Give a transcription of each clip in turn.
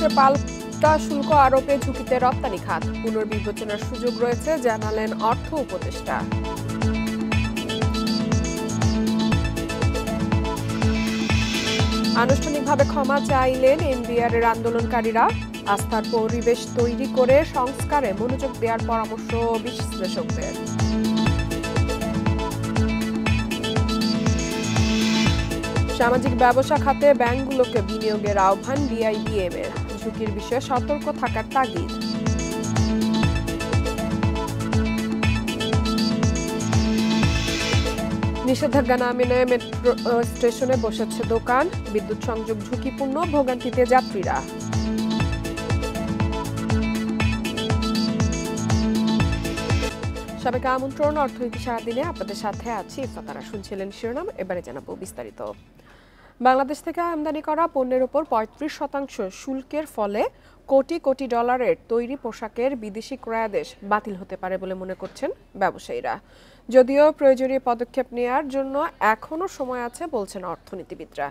যুক্তরাষ্ট্রের পাল্টা শুল্ক আরোপে ঝুঁকিতে রপ্তানি খাত, পুনর্বিবেচনার সুযোগ রয়েছে জানালেন অর্থ উপদেষ্টা। আনুষ্ঠানিকভাবে ক্ষমা চাইলেন এনবিআর এর আন্দোলনকারীরা। আস্থার পরিবেশ তৈরি করে সংস্কারে মনোযোগ দেওয়ার পরামর্শ বিশ্লেষকদের। সামাজিক ব্যবসা খাতে ব্যাংকগুলোকে বিনিয়োগের আহ্বান বিআইবিএম এর, ঝুঁকির বিষয়ে সতর্ক থাকার তাগিদ। নিষেধাজ্ঞা না মেনে মেট্রো স্টেশনে বসেছে দোকান, বিদ্যুৎ সংযোগ ঝুঁকিপূর্ণ, ভোগান্তিতে যাত্রীরা। সবাইকে আমন্ত্রণ অর্থনীতি সারাদিনে, আপনাদের সাথে আছি ইফাতারা। শুনছিলেন শিরোনাম, এবারে জানাবো বিস্তারিত। বাংলাদেশ থেকে আমদানি করা পণ্যের উপর ৩৫% শুল্কের ফলে কোটি কোটি ডলারের তৈরি পোশাকের বিদেশি ক্রয়াদেশ বাতিল হতে পারে বলে মনে করছেন ব্যবসায়ীরা। যদিও প্রয়োজনীয় পদক্ষেপ নেওয়ার জন্য এখনও সময় আছে বলছেন অর্থনীতিবিদরা।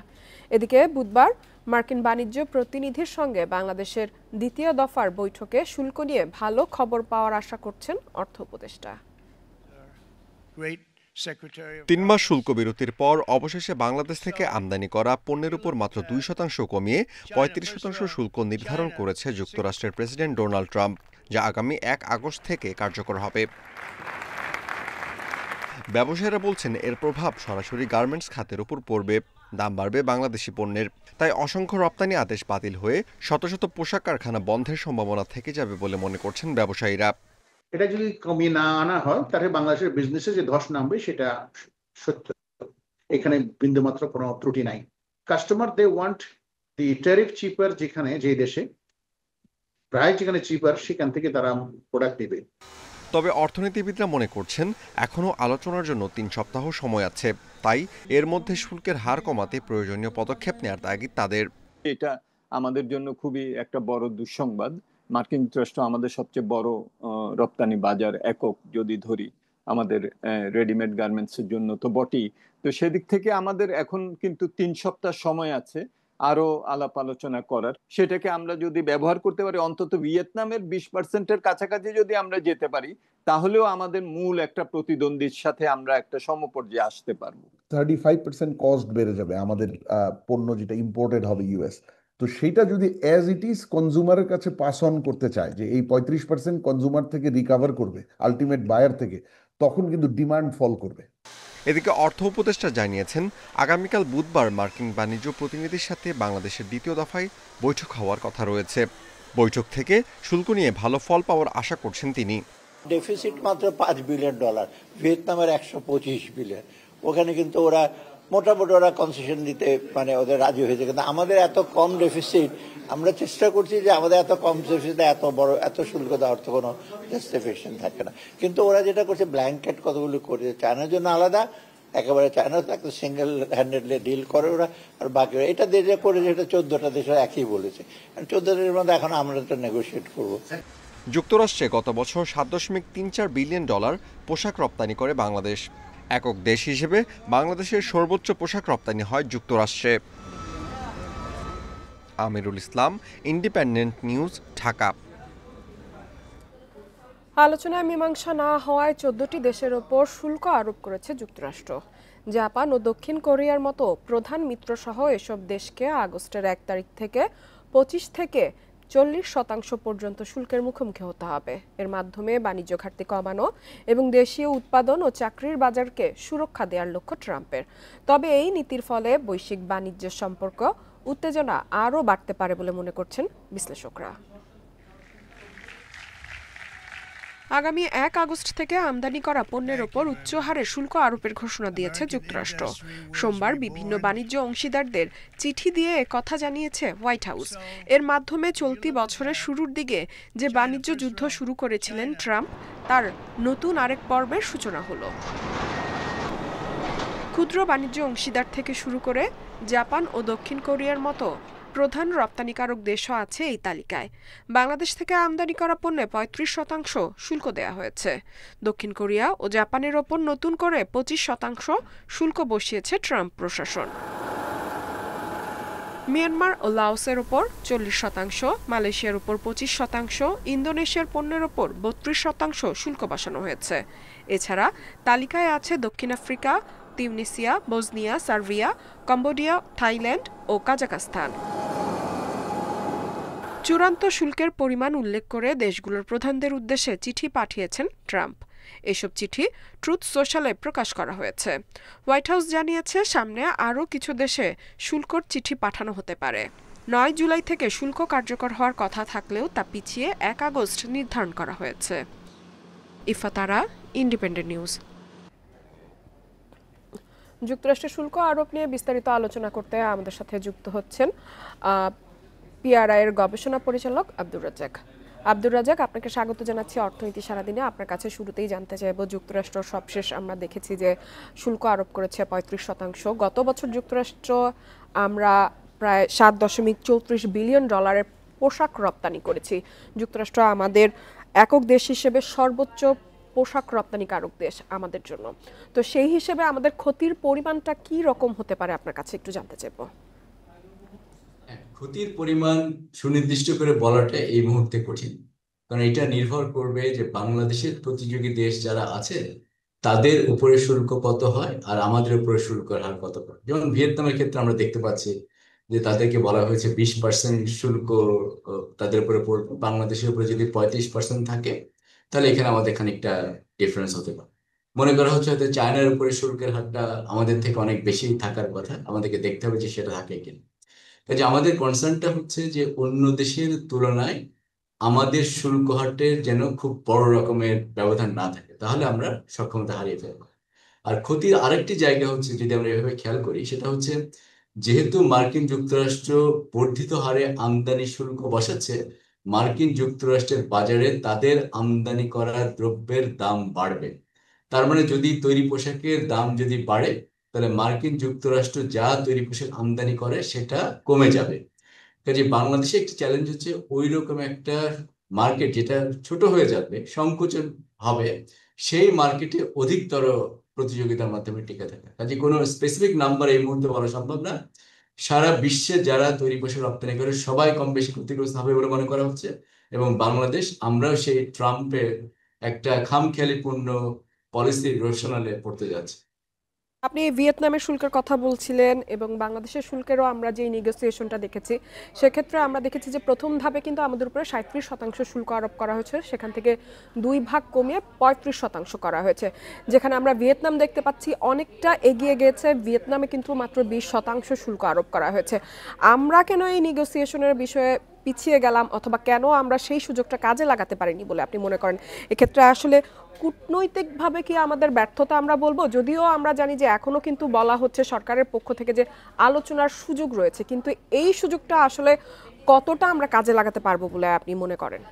এদিকে বুধবার মার্কিন বাণিজ্য প্রতিনিধির সঙ্গে বাংলাদেশের দ্বিতীয় দফার বৈঠকে শুল্ক নিয়ে ভালো খবর পাওয়ার আশা করছেন অর্থ উপদেষ্টা। ৩ মাস শুল্ক বিরতির পর অবশেষে বাংলাদেশ থেকে আমদানি করা পণ্যের উপর মাত্র 2% কমিয়ে ৩৫% শুল্ক নির্ধারণ করেছে যুক্তরাষ্ট্রের প্রেসিডেন্ট ডোনাল্ড ট্রাম্প, যা আগামী ১ আগস্ট থেকে কার্যকর হবে। ব্যবসায়ীরা বলছেন এর প্রভাব সরাসরি গার্মেন্টস খাতের উপর পড়বে, দাম বাড়বে বাংলাদেশি পণ্যের। তাই অসংখ্য রপ্তানি আদেশ বাতিল হয়ে শত শত পোশাক কারখানা বন্ধের সম্ভাবনা থেকে যাবে বলে মনে করছেন ব্যবসায়ীরা। এটা যদি কমিয়ে না আনা হয় তাহলে বাংলাদেশের বিজনেসে যে ধস নামবে সেটা সত্য, এখানে বিন্দুমাত্র কোনো ত্রুটি নাই। Customer they want the tariff cheaper, যেখানে যে দেশে প্রায় যেখানে চিপার সেখান থেকে তারা প্রোডাক্ট নেবে। তবে অর্থনীতিবিদরা মনে করছেন এখনও আলোচনার জন্য ৩ সপ্তাহ সময় আছে, তাই এর মধ্যে শুল্কের হার কমাতে প্রয়োজনীয় পদক্ষেপ নেওয়ার তাগিদ তাদের। এটা আমাদের জন্য খুবই একটা বড় দুঃসংবাদ। মার্কিন যুক্তরাষ্ট্র আমাদের সবচেয়ে বড় রপ্তানি বাজার একক যদি ধরি, আমাদের রেডিমেড গার্মেন্টসের জন্য তো বটেই। তো সেদিক থেকে আমাদের এখন কিন্তু ৩ সপ্তাহ সময় আছে আরো আলাপ আলোচনা করার। সেটাকে আমরা যদি ব্যবহার করতে পারি, অন্তত ভিয়েতনামের 20%-এর কাছাকাছি যদি আমরা যেতে পারি, তাহলেও আমাদের মূল একটা প্রতিদ্বন্দ্বীর সাথে আমরা একটা সমপর্যায়ে আসতে পারবো। 35% কস্ট বেড়ে যাবে আমাদের পণ্য যেটা ইম্পোর্টেড হবে ইউএস। তো সেটা যদি অ্যাজ ইট ইজ কনজিউমারের কাছে পাস অন করতে চায়, যে এই 35% কনজিউমার থেকে রিকভার করবে আলটিমেট বায়ার থেকে, তখন কিন্তু ডিমান্ড ফল করবে। এদিকে অর্থ উপদেষ্টা জানিয়েছেন আগামীকাল বুধবার মার্কিন বাণিজ্য প্রতিনিধির সাথে বাংলাদেশের দ্বিতীয় দফায় বৈঠক হওয়ার কথা রয়েছে। বৈঠক থেকে শুল্ক নিয়ে ভালো ফল পাওয়ার আশা করছেন তিনি। ডেফিসিট মাত্র $5 বিলিয়ন, ভিয়েতনামের 125 বিলিয়ন। ওখানে কিন্তু ওরা মোটামুটি কনসেশন দিতে মানে ওদের রাজি হয়েছে, কিন্তু আমাদের এত কম ডেফিসিট, আমরা চেষ্টা করছি যে আমাদের এত কম ডেফিসিটে এত বড় এত শুল্ক দেওয়ার তো কোনো জাস্টিফিকেশন থাকে না। কিন্তু ওরা যেটা করছে ব্ল্যাঙ্কেট কতগুলো করে, চায়নার জন্য আলাদা, একেবারে চায়না একটা সিঙ্গেল হ্যান্ডেডলি ডিল করে ওরা, আর বাকি এটা দেশে করে যেটা 14টা দেশের একই বলেছে। 14 দেশের মধ্যে এখন আমরা তো নেগোশিয়েট করবো। যুক্তরাষ্ট্রে গত বছর $7.34 বিলিয়ন পোশাক রপ্তানি করে বাংলাদেশ। একক দেশ হিসেবে বাংলাদেশের সর্বোচ্চ পোশাক রপ্তানি হয় যুক্তরাষ্ট্রে। Amirul Islam, independent news, Dhaka. আলোচনায় মীমাংসা না হওয়ায় 14টি দেশের ওপর শুল্ক আরোপ করেছে যুক্তরাষ্ট্র। জাপান ও দক্ষিণ কোরিয়ার মতো প্রধান মিত্রসহ এসব দেশকে আগস্টের 1 তারিখ থেকে 25 থেকে 40% পর্যন্ত শুল্কের মুখোমুখি হতে হবে। এর মাধ্যমে বাণিজ্য ঘাটতি কমানো এবং দেশীয় উৎপাদন ও চাকরির বাজারকে সুরক্ষা দেওয়ার লক্ষ্য ট্রাম্পের। তবে এই নীতির ফলে বৈশ্বিক বাণিজ্যের সম্পর্ক উত্তেজনা আরও বাড়তে পারে বলে মনে করছেন বিশ্লেষকরা। আগামী 1 আগস্ট থেকে আমদানি করা পণ্যের ওপর উচ্চ হারে শুল্ক আরোপের ঘোষণা দিয়েছে যুক্তরাষ্ট্র। সোমবার বিভিন্ন বাণিজ্য অংশীদারদের চিঠি দিয়ে একথা জানিয়েছে হোয়াইট হাউস। এর মাধ্যমে চলতি বছরের শুরুর দিকে যে বাণিজ্য যুদ্ধ শুরু করেছিলেন ট্রাম্প, তার নতুন আরেক পর্বের সূচনা হলো। ক্ষুদ্র বাণিজ্য অংশীদার থেকে শুরু করে জাপান ও দক্ষিণ কোরিয়ার মতো প্রধান রপ্তানিকারক দেশও আছে এই তালিকায়। বাংলাদেশ থেকে আমদানি করা পণ্যে 35% শুল্ক দেয়া হয়েছে। দক্ষিণ কোরিয়া ও জাপানের ওপর নতুন করে 25% শুল্ক বসিয়েছে ট্রাম্প প্রশাসন। মিয়ানমার ও লাওসের ওপর 40%, মালয়েশিয়ার উপর 25%, ইন্দোনেশিয়ার পণ্যের ওপর 32% শুল্ক বসানো হয়েছে। এছাড়া তালিকায় আছে দক্ষিণ Africa, Tunisia, Bosnia, Serbia, Cambodia, Thailand ও কাজাখস্তান। চূড়ান্ত শুল্কের পরিমাণ উল্লেখ করে দেশগুলোর প্রধানদের উদ্দেশ্যে চিঠি পাঠিয়েছেন ট্রাম্প। এসব চিঠি ট্রুথ সোশ্যালে প্রকাশ করা হয়েছে। হোয়াইট হাউস জানিয়েছে সামনে আরও কিছু দেশে শুল্কর চিঠি পাঠানো হতে পারে। 9 জুলাই থেকে শুল্ক কার্যকর হওয়ার কথা থাকলেও তা পিছিয়ে 1 আগস্ট নির্ধারণ করা হয়েছে। ইফাতারা, ইন্ডিপেন্ডেন্ট নিউজ। যুক্তরাষ্ট্রের শুল্ক আরোপ নিয়ে বিস্তারিত আলোচনা করতে আমাদের সাথে যুক্ত হচ্ছেন পিআরআই এর গবেষণা পরিচালক আব্দুর রাজ্জাক। আব্দুর রাজ্জাক, আপনাকে স্বাগত জানাচ্ছি অর্থনীতি সারাদিনে। আপনার কাছে শুরুতেই জানতে চাইব, যুক্তরাষ্ট্র সবশেষ আমরা দেখেছি যে শুল্ক আরোপ করেছে 35%। গত বছর যুক্তরাষ্ট্র আমরা প্রায় $7.34 বিলিয়ন পোশাক রপ্তানি করেছি। যুক্তরাষ্ট্র আমাদের একক দেশ হিসেবে সর্বোচ্চ পোশাক রপ্তানিকারক দেশ আমাদের জন্য। তো সেই হিসেবে আমাদের ক্ষতির পরিমাণটা কি রকম হতে পারে আপনার কাছে একটু জানতে চাইব। ক্ষতির পরিমাণ সুনির্দিষ্ট করে বলাটা এই মুহূর্তে কঠিন, কারণ এটা নির্ভর করবে যে বাংলাদেশের প্রতিযোগী দেশ যারা আছে তাদের উপরে শুল্ক কত হয় আর আমাদের উপরে শুল্কের হার কত হয়। যেমন ভিয়েতনামের ক্ষেত্রে আমরা দেখতে পাচ্ছি যে তাদেরকে বলা হয়েছে 20% শুল্ক তাদের উপরে পড়বে। বাংলাদেশের উপরে যদি 35% থাকে তাহলে এখানে আমাদের খানিকটা ডিফারেন্স হতে পারে। মনে করা হচ্ছে হয়তো চায়নার উপরে শুল্কের হারটা আমাদের থেকে অনেক বেশি থাকার কথা, আমাদেরকে দেখতে হবে যে সেটা থাকে কিনা। কাজে আমাদের কনসার্নটা হচ্ছে যে অন্য দেশের তুলনায় আমাদের শুল্ক হারের যেন খুব বড় রকমের ব্যবধান না থাকে, তাহলে আমরা সক্ষমতা হারিয়ে ফেলবো। আর ক্ষতির আরেকটি জায়গা হচ্ছে, যদি আমরা এভাবে খেয়াল করি, সেটা হচ্ছে যেহেতু মার্কিন যুক্তরাষ্ট্র বর্ধিত হারে আমদানি শুল্ক বসাচ্ছে, মার্কিন যুক্তরাষ্ট্রের বাজারে তাদের আমদানি করা দ্রব্যের দাম বাড়বে। তার মানে যদি তৈরি পোশাকের দাম যদি বাড়ে, তাহলে মার্কিন যুক্তরাষ্ট্র যা তৈরি পোশাক আমদানি করে সেটা কমে যাবে। কাজে বাংলাদেশে একটি চ্যালেঞ্জ হচ্ছে ওই রকম একটা মার্কেট যেটা ছোট হয়ে যাবে, সংকোচন হবে, সেই মার্কেটে অধিকতর প্রতিযোগিতার মাধ্যমে টিকে থাকা। কাজে কোনো স্পেসিফিক নাম্বার এই মুহূর্তে বলা সম্ভব না। সারা বিশ্বে যারা তৈরি পোশাক রপ্তানি করে সবাই কম বেশি ক্ষতিগ্রস্ত হবে বলে মনে করা হচ্ছে, এবং বাংলাদেশ আমরাও সেই ট্রাম্পের একটা খামখেয়ালিপূর্ণ পলিসির রোশনালে পড়তে যাচ্ছে। আপনি ভিয়েতনামের শুল্কের কথা বলছিলেন এবং বাংলাদেশের শুল্কেরও আমরা যে নেগোসিয়েশনটা দেখেছি, সেক্ষেত্রে আমরা দেখেছি যে প্রথম ধাপে কিন্তু আমাদের উপরে 37% শুল্ক আরোপ করা হয়েছে, সেখান থেকে 2 ভাগ কমিয়ে 35% করা হয়েছে। যেখানে আমরা ভিয়েতনাম দেখতে পাচ্ছি অনেকটা এগিয়ে গেছে, ভিয়েতনামে কিন্তু মাত্র 20% শুল্ক আরোপ করা হয়েছে। আমরা কেন এই নেগোসিয়েশনের বিষয়ে পিছিয়ে গেলাম, অথবা কেন আমরা সেই সুযোগটা কাজে লাগাতে পারিনি বলে আপনি মনে করেন? এক্ষেত্রে আসলে কূটনৈতিকভাবে কি আমাদের ব্যর্থতা আমরা বলবো? যদিও আমরা জানি যে এখনো কিন্তু বলা হচ্ছে সরকারের পক্ষ থেকে যে আলোচনার সুযোগ রয়েছে, কিন্তু এই সুযোগটা আসলে কতটা আমরা কাজে লাগাতে পারবো বলে আপনি মনে করেন?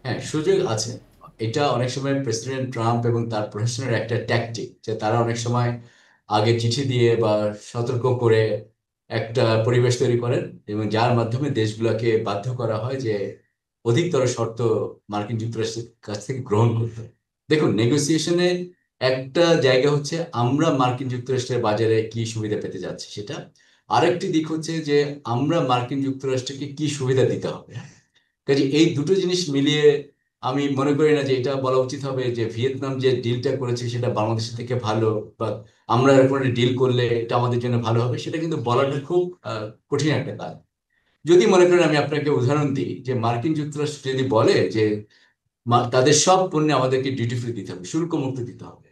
হ্যাঁ, সুযোগ আছে। এটা অনেক সময় প্রেসিডেন্ট ট্রাম্প এবং তার প্রশাসনের একটা ট্যাকটিক, যে তারা অনেক সময় আগে চিঠি দিয়ে বা সতর্ক করে একটা পরিবেশ তৈরি করেন, এবং যার মাধ্যমে দেশগুলোকে বাধ্য করা হয় যে অধিকতর শর্ত মার্কিন যুক্তরাষ্ট্রের কাছ থেকে গ্রহণ করতে। দেখুন, নেগোসিয়েশনে একটা জায়গা হচ্ছে আমরা মার্কিন যুক্তরাষ্ট্রের বাজারে কি সুবিধা পেতে যাচ্ছি সেটা, আরেকটি দিক হচ্ছে যে আমরা মার্কিন যুক্তরাষ্ট্রকে কি সুবিধা দিতে হবে। কাজে এই দুটো জিনিস মিলিয়ে আমি মনে করি না যে এটা বলা উচিত হবে যে ভিয়েতনাম যে ডিলটা করেছে সেটা বাংলাদেশের থেকে ভালো, বা আমরা এরকম একটা ডিল করলে এটা আমাদের জন্য ভালো হবে, সেটা কিন্তু বলাটা খুব কঠিন একটা কাজ। যদি মনে করেন, আমি আপনাকে উদাহরণ দিই, যে মার্কিন যুক্তরাষ্ট্র যদি বলে যে তাদের সব পণ্যে আমাদেরকে ডিউটি ফ্রি দিতে হবে, শুল্ক মুক্ত দিতে হবে।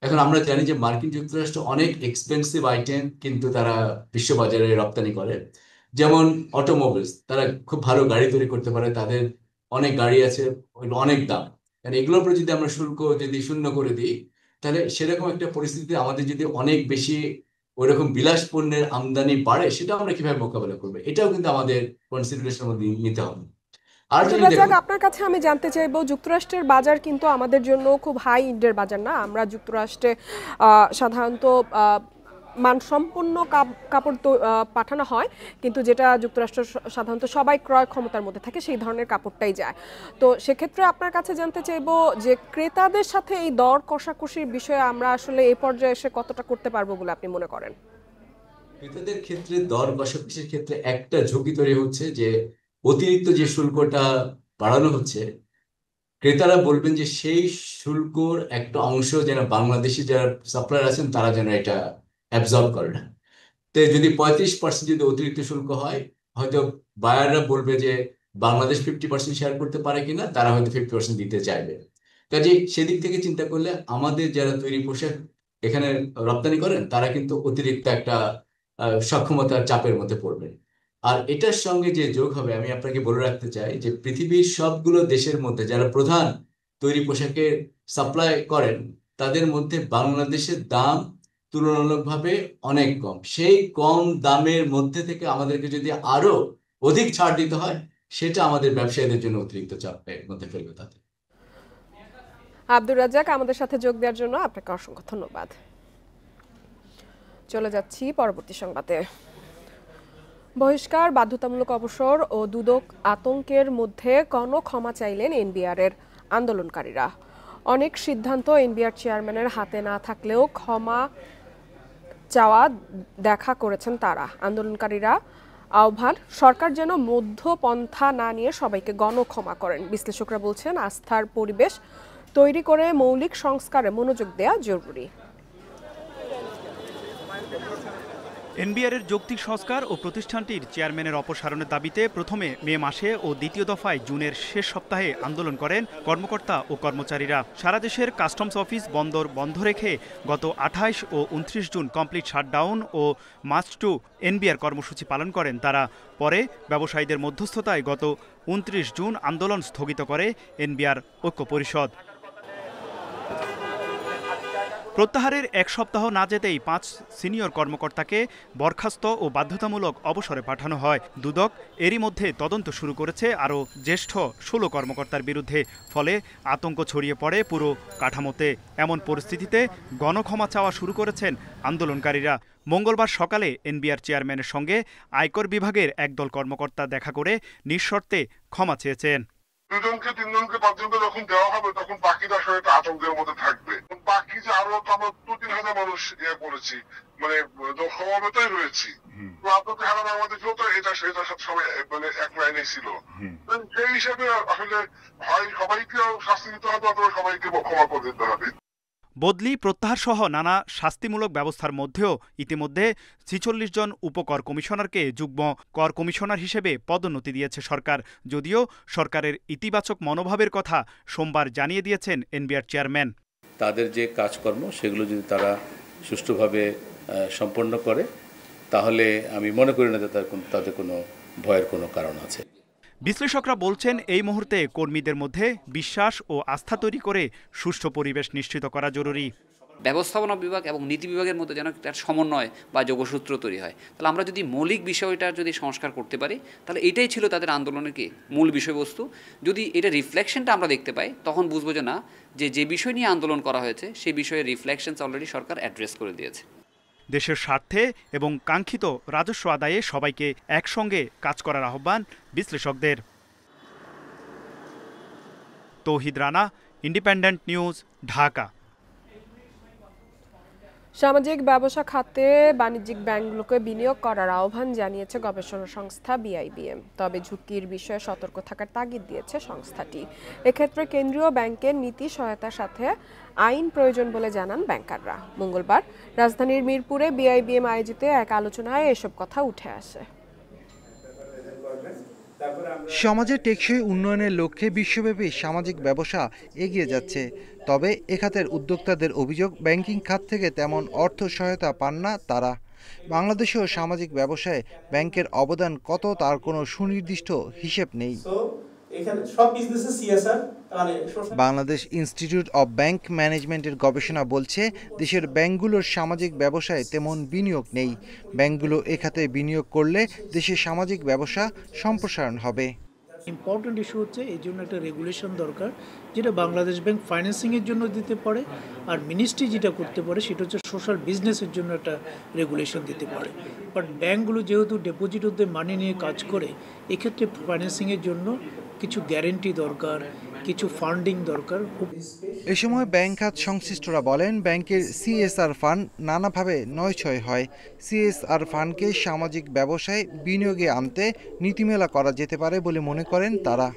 এখন আমরা জানি যে মার্কিন যুক্তরাষ্ট্র অনেক এক্সপেন্সিভ আইটেম কিন্তু তারা বিশ্ববাজারে রপ্তানি করে। যেমন অটোমোবাইলস, তারা খুব ভালো গাড়ি তৈরি করতে পারে, তাদের অনেক গাড়ি আছে, অনেক দাম। কারণ এগুলোর উপরে যদি আমরা শুল্ক যদি শূন্য করে দিই, তাহলে সেরকম একটা পরিস্থিতিতে আমাদের যদি অনেক বেশি ওইরকম বিলাস পণ্যের আমদানি বাড়ে, সেটা আমরা কিভাবে মোকাবেলা করবো, এটাও কিন্তু আমাদের কনসিডারেশনের মধ্যে নিতে হবে। আর যদি দেখুন, আপনার কাছে আমি জানতে চাইবো, যুক্তরাষ্ট্রের বাজার কিন্তু আমাদের জন্য খুব হাই ইন্ডের বাজার না। আমরা যুক্তরাষ্ট্রে সাধারণত মানসম্পন্ন কাপড় পাঠানো হয়, কিন্তু যেটা যুক্তরাষ্ট্র সাধারণত সবাই ক্রয় ক্ষমতার মধ্যে থাকে সেই ধরনের কাপড়টাই যায়। তো সেক্ষেত্রে আপনার কাছে জানতে চাইবো যে ক্রেতাদের সাথে এই দর কষাকষির বিষয়ে আমরা আসলে এই পর্যায়ে এসে কতটা করতে পারবো বলে আপনি মনে করেন? ক্রেতাদের ক্ষেত্রে দর কষাকষির ক্ষেত্রে একটা ঝুঁকি তৈরি হচ্ছে যে অতিরিক্ত যে শুল্কটা বাড়ানো হচ্ছে, ক্রেতারা বলবেন যে সেই শুল্কর একটা অংশ যেন বাংলাদেশি যারা সাপ্লায়ার আছেন তারা যেন এটা অ্যাবজর্ব করে না। তো যদি 35% যদি অতিরিক্ত শুল্ক হয়, হয়তো বায়াররা বলবে যে বাংলাদেশ 50% শেয়ার করতে পারে কিনা, তারা হয়তো 50% দিতে চাইবে। কাজে সেদিক থেকে চিন্তা করলে আমাদের যারা তৈরি পোশাক এখানে রপ্তানি করেন তারা কিন্তু অতিরিক্ত একটা সক্ষমতার চাপের মধ্যে পড়বে। আর এটার সঙ্গে যে যোগ হবে, আমি আপনাকে বলে রাখতে চাই যে পৃথিবীর সবগুলো দেশের মধ্যে যারা প্রধান তৈরি পোশাকের সাপ্লাই করেন তাদের মধ্যে বাংলাদেশের দাম তুলনামূলকভাবে অনেক কম। সেই কম দামের মধ্যে থেকে আমাদেরকে যদি আরো অধিক ছাড় দিতে হয়, সেটা আমাদের ব্যবসায়ীদের জন্য অতিরিক্ত চাপের মধ্যে ফেলবে তাদের। আব্দুর রাজ্জাক আমাদের সাথে যোগ দেওয়ার জন্য আপনাকে অসংখ্য ধন্যবাদ। চলে যাচ্ছি পরবর্তী সংবাদে। বহিষ্কার, বাধ্যতামূলক অবসর ও দুদক আতঙ্কের মধ্যে ক্ষমা চাইলেন এনবিআরের আন্দোলনকারীরা। অনেক সিদ্ধান্ত এনবিআর চেয়ারম্যানের হাতে না থাকলেও ক্ষমা চাওয়া দেখা করেছেন তারা। আন্দোলনকারীরা আহ্বান, সরকার যেন মধ্যপন্থা না নিয়ে সবাইকে গণক্ষমা করেন। বিশ্লেষকরা বলছেন আস্থার পরিবেশ তৈরি করে মৌলিক সংস্কারে মনোযোগ দেওয়া জরুরি। এনবিআরের যৌক্তিক সংস্কার ও প্রতিষ্ঠানটির চেয়ারম্যানের অপসারণের দাবিতে প্রথমে মে মাসে ও দ্বিতীয় দফায় জুনের শেষ সপ্তাহে আন্দোলন করেন কর্মকর্তা ও কর্মচারীরা। সারা দেশের কাস্টমস অফিস বন্দর বন্ধ রেখে গত 28 ও 29 জুন কমপ্লিট শাটডাউন ও মার্চ টু এনবিআর কর্মসূচি পালন করেন তারা। পরে ব্যবসায়ীদের মধ্যস্থতায় গত 29 জুন আন্দোলন স্থগিত করে এনবিআর ঐক্য পরিষদ। প্রত্যাহারের এক সপ্তাহ না যেতেই 5 সিনিয়র কর্মকর্তাকে বরখাস্ত ও বাধ্যতামূলক অবসরে পাঠানো হয়। দুদক এরই মধ্যে তদন্ত শুরু করেছে আরও জ্যেষ্ঠ 16 কর্মকর্তার বিরুদ্ধে। ফলে আতঙ্ক ছড়িয়ে পড়ে পুরো কাঠামোতে। এমন পরিস্থিতিতে গণক্ষমা চাওয়া শুরু করেছেন আন্দোলনকারীরা। মঙ্গলবার সকালে এনবিআর চেয়ারম্যানের সঙ্গে আয়কর বিভাগের একদল কর্মকর্তা দেখা করে নিঃশর্তে ক্ষমা চেয়েছেন। 2 জনকে 3 জনকে 5 জনকে যখন দেওয়া হবে তখন বাকিটা আসলে একটা আতঙ্কের মধ্যে থাকবে। বাকি যে আরো আমরা 2-3 হাজার মানুষ করেছি, মানে সমবেতই রয়েছি, তো আপনাদের হারা বাংলাদেশেও তো এটা সেটার সাথে সবাই মানে এক লাইনে ছিল। সেই হিসাবে আসলে হয় সবাইকে শাস্তি দিতে হবে অথবা সবাইকে ক্ষমা করে দিতে হবে। বদলি, প্রত্যাহার সহ নানা শাস্তিমূলক ব্যবস্থার মধ্যেও ইতিমধ্যে 46 জন উপকর কমিশনারকে যুগ্ম কর কমিশনার হিসেবে পদোন্নতি দিয়েছে সরকার। যদিও সরকারের ইতিবাচক মনোভাবের কথা সোমবার জানিয়ে দিয়েছেন এনবিআর চেয়ারম্যান। তাদের যে কাজকর্ম সেগুলো যদি তারা সুষ্ঠুভাবে সম্পন্ন করে তাহলে আমি মনে করি না যে তাদের কোনো ভয়ের কোনো কারণ আছে। বিশ্লেষকরা বলছেন এই মুহূর্তে কর্মীদের মধ্যে বিশ্বাস ও আস্থা তৈরি করে সুষ্ঠু পরিবেশ নিশ্চিত করা জরুরি। ব্যবস্থাপনা বিভাগ এবং নীতি বিভাগের মধ্যে যেন একটা সমন্বয় বা যোগসূত্র তৈরি হয়। তাহলে আমরা যদি মৌলিক বিষয়টা যদি সংস্কার করতে পারি তাহলে এটাই ছিল তাদের আন্দোলনের কি মূল বিষয়বস্তু। যদি এটা রিফ্লেকশনটা আমরা দেখতে পাই তখন বুঝবো যে না, যে বিষয় নিয়ে আন্দোলন করা হয়েছে সেই বিষয়ে রিফ্লেকশনস অলরেডি সরকার অ্যাড্রেস করে দিয়েছে। দেশের স্বার্থে এবং কাঙ্ক্ষিত রাজস্ব আদায়ে সবাইকে একসঙ্গে কাজ করার আহ্বান বিশ্লেষকদের। তৌহিদ রানা, ইন্ডিপেন্ডেন্ট নিউজ, ঢাকা। সামাজিক ব্যবসা খাতে বাণিজ্যিক ব্যাংকগুলোকে বিনিয়োগ করার আহ্বান জানিয়েছে গবেষণা সংস্থা বিআইবিএম। তবে ঝুঁকির বিষয়ে সতর্ক থাকার তাগিদ দিয়েছে সংস্থাটি। এক্ষেত্রে কেন্দ্রীয় ব্যাংকের নীতি সহায়তার সাথে আইন প্রয়োজন বলে জানান ব্যাংকাররা। মঙ্গলবার রাজধানীর মিরপুরে বিআইবিএম আয়োজিত এক আলোচনায় এসব কথা উঠে আসে। সমাজের টেকসই উন্নয়নের লক্ষ্যে বিশ্বব্যাপী সামাজিক ব্যবসা এগিয়ে যাচ্ছে। তবে এ খাতের উদ্যোক্তাদের অভিযোগ, ব্যাংকিং খাত থেকে তেমন অর্থ সহায়তা পান না তারা। বাংলাদেশেও সামাজিক ব্যবসায় ব্যাংকের অবদান কত তার কোনো সুনির্দিষ্ট হিসেব নেই। বাংলাদেশ ইনস্টিটিউট অব ব্যাংক ম্যানেজমেন্টের গবেষণা বলছে, দেশের ব্যাংকগুলোর সামাজিক ব্যবসায় তেমন বিনিয়োগ নেই। ব্যাংকগুলো এ খাতে বিনিয়োগ করলে দেশের সামাজিক ব্যবসা সম্প্রসারণ হবে। ইম্পর্টেন্ট ইস্যু হচ্ছে এই জন্য একটা রেগুলেশন দরকার, যেটা বাংলাদেশ ব্যাংক ফাইন্যান্সিংয়ের জন্য দিতে পারে, আর মিনিস্ট্রি যেটা করতে পারে সেটা হচ্ছে সোশ্যাল বিজনেসের জন্য একটা রেগুলেশন দিতে পারে। বাট ব্যাংকগুলো যেহেতু ডিপোজিট মানি নিয়ে কাজ করে, এক্ষেত্রে ফাইন্যান্সিংয়ের জন্য কিছু গ্যারেন্টি দরকার, কিছু ফান্ডিং দরকার। এ সময় ব্যাংক খাত সংশ্লিষ্টরা বলেন, ব্যাংকের সিএসআর ফান্ড নানাভাবে নয়ছয় হয়। সিএসআর ফান্ডকে সামাজিক ব্যবসায় বিনিয়োগে আনতে নীতিমেলা করা যেতে পারে বলে মনে করেন তারা।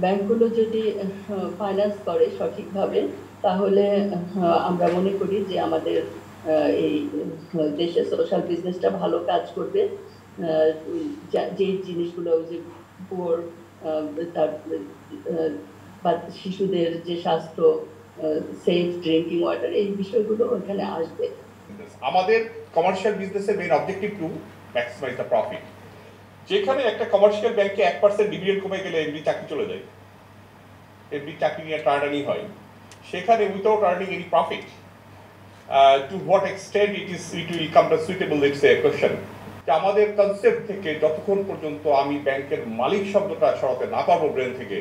ব্যাংকগুলো যদি ফাইন্যান্স করে সঠিকভাবে, তাহলে আমরা মনে করি যে আমাদের এই দেশে সোশ্যাল বিজনেসটা ভালো কাজ করবে। যে জিনিসগুলো যে পুয়ার, শিশুদের যে স্বাস্থ্য, সেফ ড্রিঙ্কিং ওয়াটার, এই বিষয়গুলো ওখানে আসবে। আমাদের কমার্শিয়াল বিজনেসের main objective to maximise the profit. যেখানে একটা কমার্শিয়াল ব্যাংকে 1% ডিভিডেন্ড কমে গেলে এমডি চাকরি চলে যায়, এমডি চাকরি নিয়ে টানাটানি হয়, সেখানে without earning any profit, to what extent it will come to suitable, let's say question. আমাদের কনসেপ্ট থেকে যতক্ষণ পর্যন্ত আমি ব্যাংকের মালিক শব্দটা সরাতে না পারবো ব্রেন থেকে,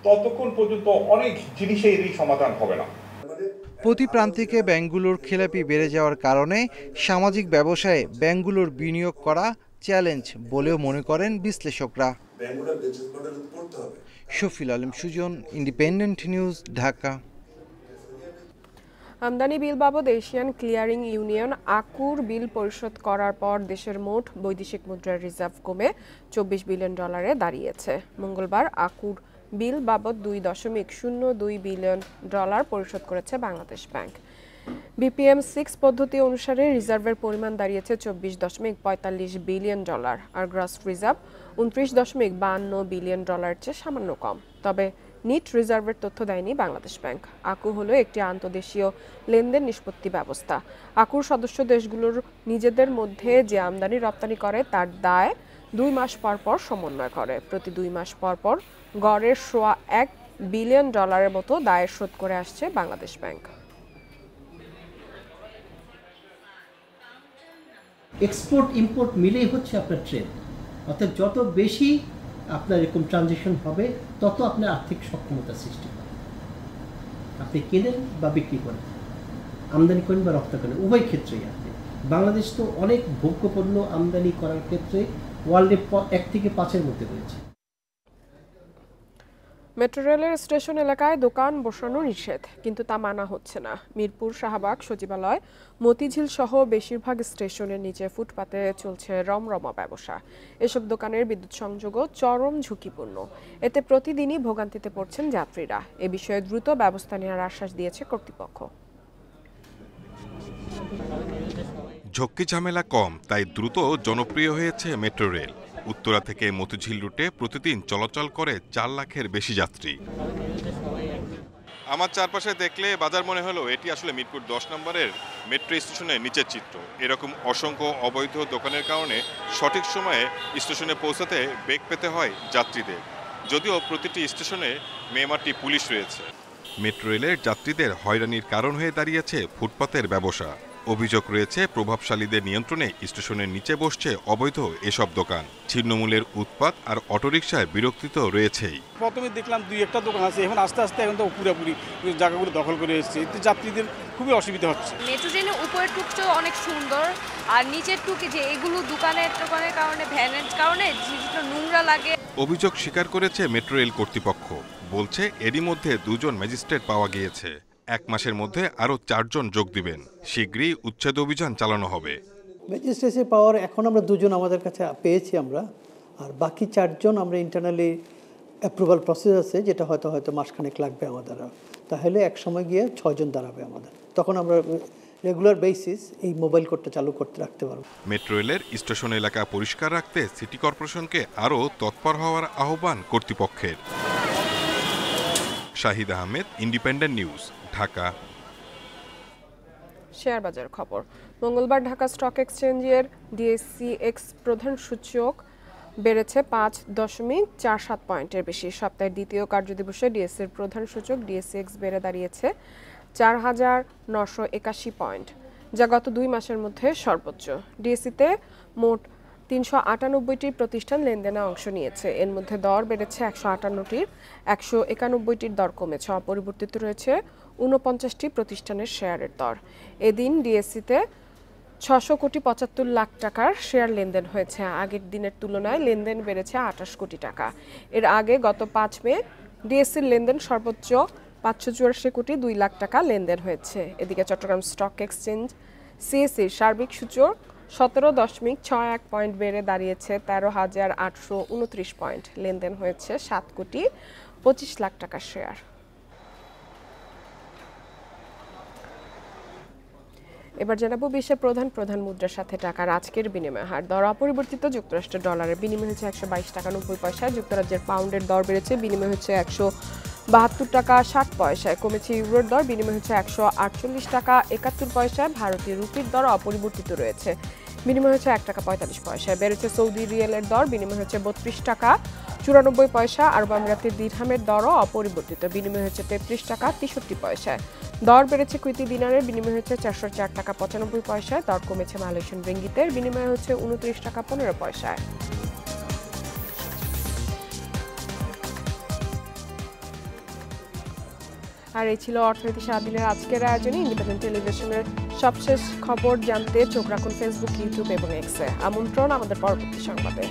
ততক্ষণ পর্যন্ত অনেক জিনিসেরই সমাধান হবে না। প্রতি প্রান্তিকে ব্যাংকগুলোর খেলাপি বেড়ে যাওয়ার কারণে সামাজিক ব্যবসায় ব্যাংকগুলোর বিনিয়োগ করা চ্যালেঞ্জ বলেও মনে করেন বিশ্লেষকরা। Shafil Alam Sujan, independent news, Dhaka. আমদানি বিল বাবদ এশিয়ান ক্লিয়ারিং ইউনিয়ন আকুর বিল পরিশোধ করার পর দেশের মোট বৈদেশিক মুদ্রার রিজার্ভ কমে $24 বিলিয়ন দাঁড়িয়েছে। মঙ্গলবার আকুর বিল বাবদ $2.02 বিলিয়ন পরিশোধ করেছে বাংলাদেশ ব্যাংক। বিপিএম 6 পদ্ধতি অনুসারে রিজার্ভের পরিমাণ দাঁড়িয়েছে $24.45 বিলিয়ন, আর গ্রস রিজার্ভ $29.52 বিলিয়ন চেয়ে সামান্য কম। তবে নিট রিজার্ভের তথ্য দেয়নি বাংলাদেশ ব্যাংক। আকু হলো একটি আন্তঃদেশীয় লেনদেন নিষ্পত্তি ব্যবস্থা। আকুর সদস্য দেশগুলোর নিজেদের মধ্যে যে আমদানি রপ্তানি করে তার দায় 2 মাস পর পর সমন্বয় করে। প্রতি 2 মাস পর পর গড়ে $1 বিলিয়ন মতো দায় শোধ করে আসছে বাংলাদেশ ব্যাংক। এক্সপোর্ট ইম্পোর্ট মিলেই হচ্ছে আপনার ট্রেড, অর্থাৎ যত বেশি আপনার এরকম ট্রানজিশন হবে, তত আপনার আর্থিক সক্ষমতা সৃষ্টি হবে। আপনি কেনেন বা বিক্রি করেন, আমদানি করেন বা রপ্তানি করেন, উভয় ক্ষেত্রেই আপনি। বাংলাদেশ তো অনেক ভোগ্যপণ্য আমদানি করার ক্ষেত্রে ওয়ার্ল্ডে 1 থেকে 5-এর মধ্যে রয়েছে। মেট্রো রেলের স্টেশন এলাকায় দোকান বসানো নিষেধ, কিন্তু তা মানা হচ্ছে না। মিরপুর, শাহবাগ, সচিবালয়, মতিঝিল সহ বেশিরভাগ স্টেশনের নিচে ফুটপাতে চলছে রমরমা ব্যবসা। এসব দোকানের বিদ্যুৎ সংযোগও চরম ঝুঁকিপূর্ণ। এতে প্রতিদিনই ভোগান্তিতে পড়ছেন যাত্রীরা। এ বিষয়ে দ্রুত ব্যবস্থা নেওয়ার আশ্বাস দিয়েছে কর্তৃপক্ষ। ঝক্কি ঝামেলা কম, তাই দ্রুত জনপ্রিয় হয়েছে মেট্রো রেল। উত্তরা থেকে মতিঝিল রুটে প্রতিদিন চলাচল করে 4 লাখের বেশি যাত্রী। আমার চারপাশে দেখলে বাজার মনে হলো এটি আসলে মিরপুর 10 নম্বরের মেট্রো স্টেশনের নিচের চিত্র। এরকম অসংখ্য অবৈধ দোকানের কারণে সঠিক সময়ে স্টেশনে পৌঁছাতে বেগ পেতে হয় যাত্রীদের। যদিও প্রতিটি স্টেশনে মেমাটি পুলিশ রয়েছে। মেট্রো রেলের যাত্রীদের হয়রানির কারণ হয়ে দাঁড়িয়েছে ফুটপাতের ব্যবসা। অভিযোগ রয়েছে প্রভাবশালীদের নিয়ন্ত্রণে স্টেশনের নিচে বসছে অবৈধ এসব দোকান। ছিন্নমূলের উৎপাত আর অটোরিকশায় বিরক্তি তো রয়েছেই। প্রথমে দেখলাম 2-1টা দোকান আছে, এখন আস্তে আস্তে এখন তো পুরোপুরি জায়গাগুলো দখল করে এসেছে। এতে যাত্রীদের খুবই অসুবিধা হচ্ছে। মেট্রো ট্রেনের উপরের টুকটাও অনেক সুন্দর, আর নিচের টুকে যে এগুলো দোকানের কারণে ভ্যানের কারণে জিনিসটা নোংরা লাগে। অভিযোগ স্বীকার করেছে মেট্রো রেল কর্তৃপক্ষ। বলছে এরই মধ্যে 2 জন ম্যাজিস্ট্রেট পাওয়া গিয়েছে। 1 মাসের মধ্যে আরও 4 জন যোগ দিবেন। শীঘ্রই উচ্ছেদ অভিযান চালানো হবে। ম্যাজিস্ট্রেসি পাওয়ার এখন আমরা 2 জন আমাদের কাছে পেয়েছি আমরা, আর বাকি 4 জন আমরা ইন্টারনালি অ্যাপ্রুভাল প্রসেস আছে, যেটা হয়তো মাসখানেক লাগবে আমাদের। তাহলে এক সময় গিয়ে 6 জন দাঁড়াবে আমাদের, তখন আমরা রেগুলার বেসিস এই মোবাইল কোডটা চালু করতে রাখতে পারবো। মেট্রো রেলের স্টেশন এলাকা পরিষ্কার রাখতে সিটি কর্পোরেশনকে আরও তৎপর হওয়ার আহ্বান কর্তৃপক্ষের। Shahid Ahmed, independent news, Dhaka. Share বাজার খবর। মঙ্গলবার ঢাকা স্টক এক্সচেঞ্জের DSCX প্রধান সূচক বেড়েছে 5.47 পয়েন্টের বেশি। সপ্তাহের দ্বিতীয় কার্যদিবসে ডিএসসির প্রধান সূচক DSCX বেড়ে দাঁড়িয়েছে 4,981 পয়েন্ট, যা গত 2 মাসের মধ্যে সর্বোচ্চ। ডিএসসিতে মোট 398টি প্রতিষ্ঠান লেনদেনে অংশ নিয়েছে। এর মধ্যে দর বেড়েছে 158টির, 191টির দর কমেছে। অপরিবর্তিত রয়েছে 49টি প্রতিষ্ঠানের শেয়ারের দর। এদিন ডিএসসিতে 600.75 লাখ টাকার শেয়ার লেনদেন হয়েছে। আগের দিনের তুলনায় লেনদেন বেড়েছে 28 কোটি টাকা। এর আগে গত 5 মে ডিএসসির লেনদেন সর্বোচ্চ 584 কোটি 2 লাখ টাকা লেনদেন হয়েছে। এদিকে চট্টগ্রাম স্টক এক্সচেঞ্জ সিএসসির সার্বিক সূচক 17.61 পয়েন্ট বেড়ে দাঁড়িয়েছে 13,829 পয়েন্ট। লেনদেন হয়েছে 7 কোটি 25 লাখ টাকার শেয়ার। এবার জানাবো বিশ্বের প্রধান মুদ্রার সাথে টাকার আজকের বিনিময় হার। দর অপরিবর্তিত। যুক্তরাষ্ট্রের ডলারের বিনিময় হচ্ছে 122 টাকা 90 পয়সা। যুক্তরাজ্যের পাউন্ডের দর বেড়েছে, বিনিময় হচ্ছে 172 টাকা 60 পয়সায়। কমেছে ইউরোর দর, বিনিময় হচ্ছে 148 টাকা 71 পয়সায়। ভারতীয় রুপির দর অপরিবর্তিত রয়েছে, বিনিময় হচ্ছে 1 টাকা 45 পয়সায়। বেড়েছে সৌদি রিয়ালের দর, বিনিময় হচ্ছে 32 টাকা 94 পয়সা। আরব আমিরাতের দিরহামের দরও অপরিবর্তিত, বিনিময় হচ্ছে 33 টাকা 63 পয়সায়। দর বেড়েছে কুইতি দিনারের, বিনিময় হচ্ছে 404 টাকা 95 পয়সায়। দর কমেছে মালয়েশিয়ান রিঙ্গিতের, বিনিময় হচ্ছে 29 টাকা 15 পয়সায়। আর এই ছিল অর্থনীতি সারাদিনের আজকের আয়োজনে। ইন্ডিপেন্ডেন্ট টেলিভিশনের সবশেষ খবর জানতে চোখ রাখুন ফেসবুক, ইউটিউব এবং এক্সে। আমন্ত্রণ আমাদের পরবর্তী সংবাদে।